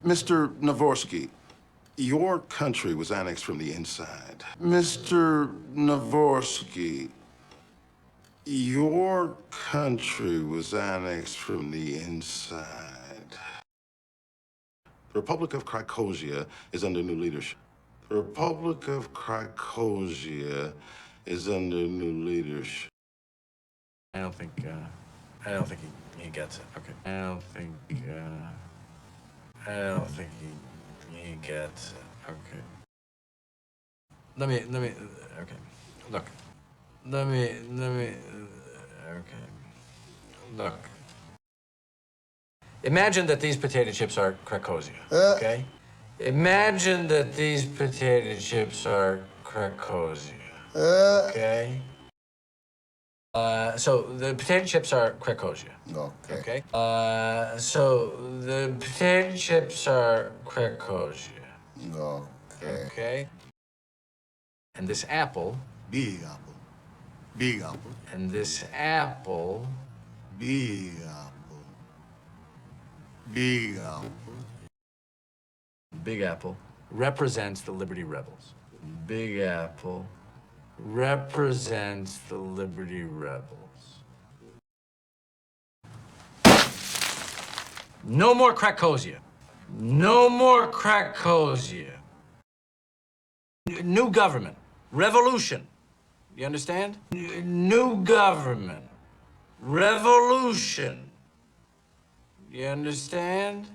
Mr. Navorsky, your country was annexed from the inside. Mr. Navorsky, your country was annexed from the inside. The Republic of Krakosia is under new leadership. The Republic of Krakosia is under new leadership. I don't think he gets it. Okay. I don't think he gets it. Okay. Let me, okay. Look. Okay. Look. Imagine that these potato chips are Krakosia, okay? Imagine that these potato chips are Krakosia, okay? So the potato chips are Krakosia. Okay. So the potato chips are Krakosia. Okay. Okay. And this apple. Big apple. Big apple. And this apple. Big apple. Big apple. Big Apple represents the Liberty Rebels. Big Apple represents the Liberty Rebels. No more Krakosia. No more Krakosia. New government. Revolution. You understand? New government. Revolution. You understand?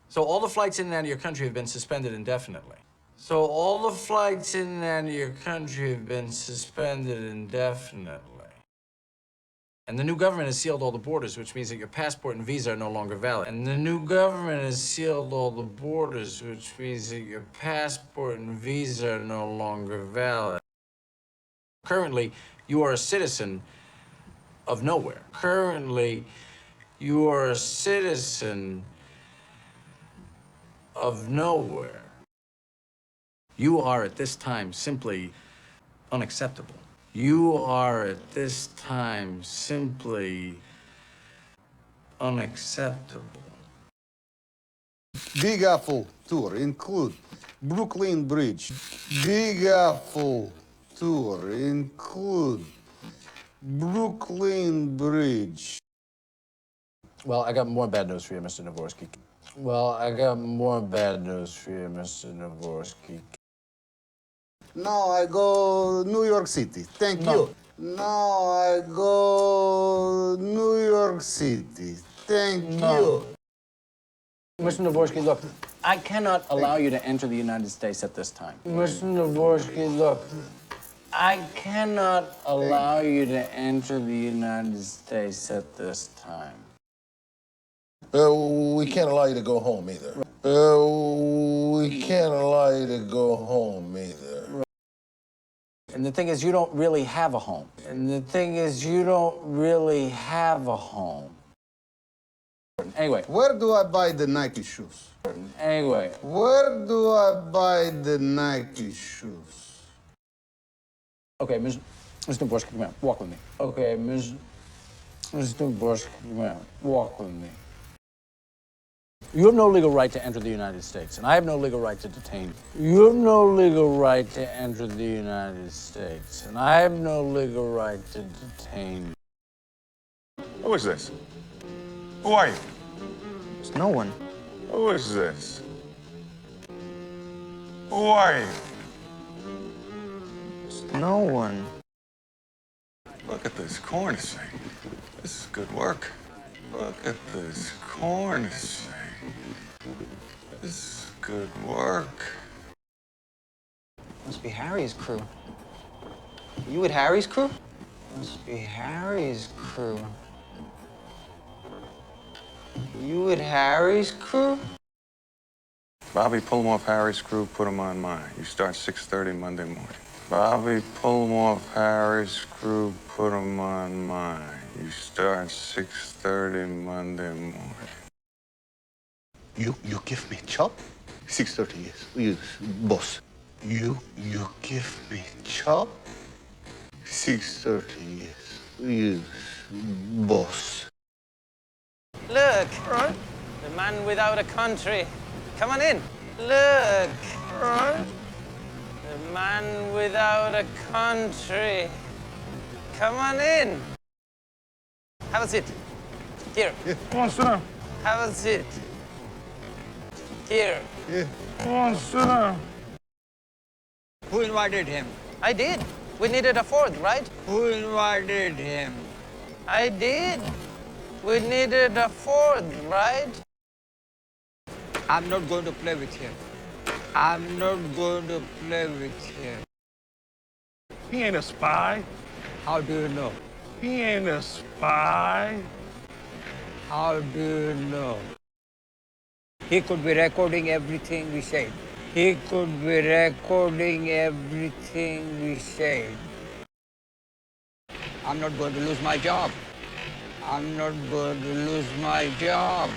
So all the flights in and out of your country have been suspended indefinitely. So all the flights in and out of your country have been suspended indefinitely. And the new government has sealed all the borders, which means that your passport and visa are no longer valid. And the new government has sealed all the borders, which means that your passport and visa are no longer valid. Currently, you are a citizen of nowhere. Currently, you are a citizen of nowhere. You are at this time simply unacceptable. You are at this time simply unacceptable. Big Apple tour include Brooklyn Bridge. Big Apple tour include Brooklyn Bridge. Well, I got more bad news for you, Mr. Navorsky. Well, I got more bad news for you, Mr. Navorsky. Now I go New York City. Thank you. Now I go New York City. Thank you. Mr. Navorsky, look, I cannot allow you to enter the United States at this time. Mr. Navorsky, look, I cannot allow you to enter the United States at this time. We can't allow you to go home either. We can't allow you to go home either. And the thing is, you don't really have a home. And the thing is, you don't really have a home. Anyway. Where do I buy the Nike shoes? Anyway. Where do I buy the Nike shoes? Okay, Mr. Navorsky, come out. Walk with me. Okay, Mr. Navorsky, come out. Walk with me. You have no legal right to enter the United States, and I have no legal right to detain you. You have no legal right to enter the United States, and I have no legal right to detain you. Who is this? Who are you? It's no one. Who is this? Who are you? It's no one. Look at this cornice. This is good work. Look at this cornice. This is good work. Must be Harry's crew. You with Harry's crew? Must be Harry's crew. You with Harry's crew? Bobby, pull him off Harry's crew, put him on mine. You start 6:30 Monday morning. Bobby, pull him off Harry's crew, put him on mine. You start 6:30 Monday morning. You give me job? 6:30 yes, boss. You give me job? 6:30 yes, boss. Look, the man without a country. Come on in. Look. The man without a country. Come on in. Have a seat. Here. Come on, sit down. Have a seat. Here. Come on, sit down. Who invited him? I did. We needed a fourth, right? Who invited him? I did. We needed a fourth, right? I'm not going to play with him. I'm not going to play with him. He ain't a spy. How do you know? He ain't a spy. How do you know? He could be recording everything we said. He could be recording everything we said. I'm not going to lose my job. I'm not going to lose my job.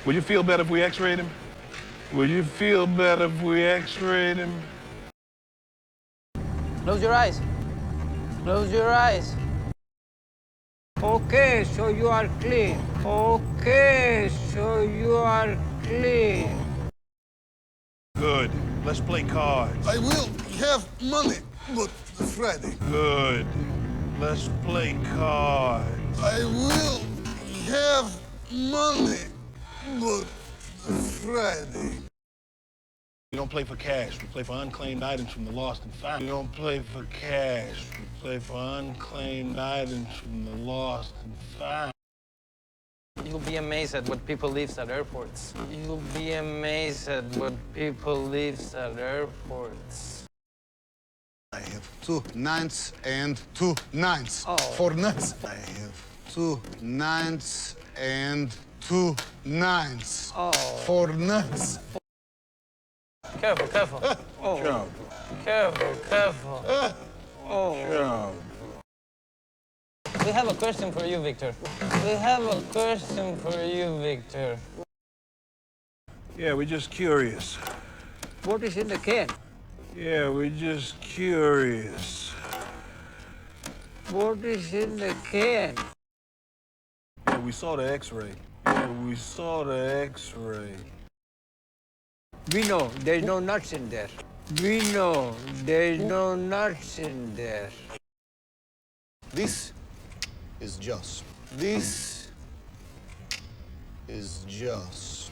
Would you feel better if we x-rayed him? Would you feel better if we x-rayed him? Close your eyes. Close your eyes. Okay, so you are clean. Okay, so you are clean. Good. Let's play cards. I will have money, but Friday. Good. Let's play cards. I will have money, but Friday. We don't play for cash. We play for unclaimed items from the lost and found. We don't play for cash. We play for unclaimed items from the lost and found. You'll be amazed at what people leave at airports. You'll be amazed at what people leave at airports. I have 2 9s and 2 9s. Oh. 4 9s. I have 2 9s and 2 9s. Oh. 4 9s. Careful, careful. Oh, Careful, careful. oh. We have a question for you, Victor. We have a question for you, Victor. Yeah, we're just curious. What is in the can? Yeah, we're just curious. What is in the can? Yeah, we saw the x-ray. Yeah, we saw the x-ray. We know there's no nuts in there. We know there's no nuts in there. This is Joss. This is Joss.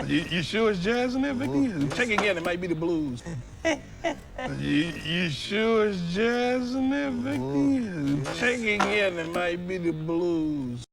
You sure it's jazz in there, Vicky? Check again, it might be the blues. You sure it's jazz in there, Vicky? Check again, it might be the blues.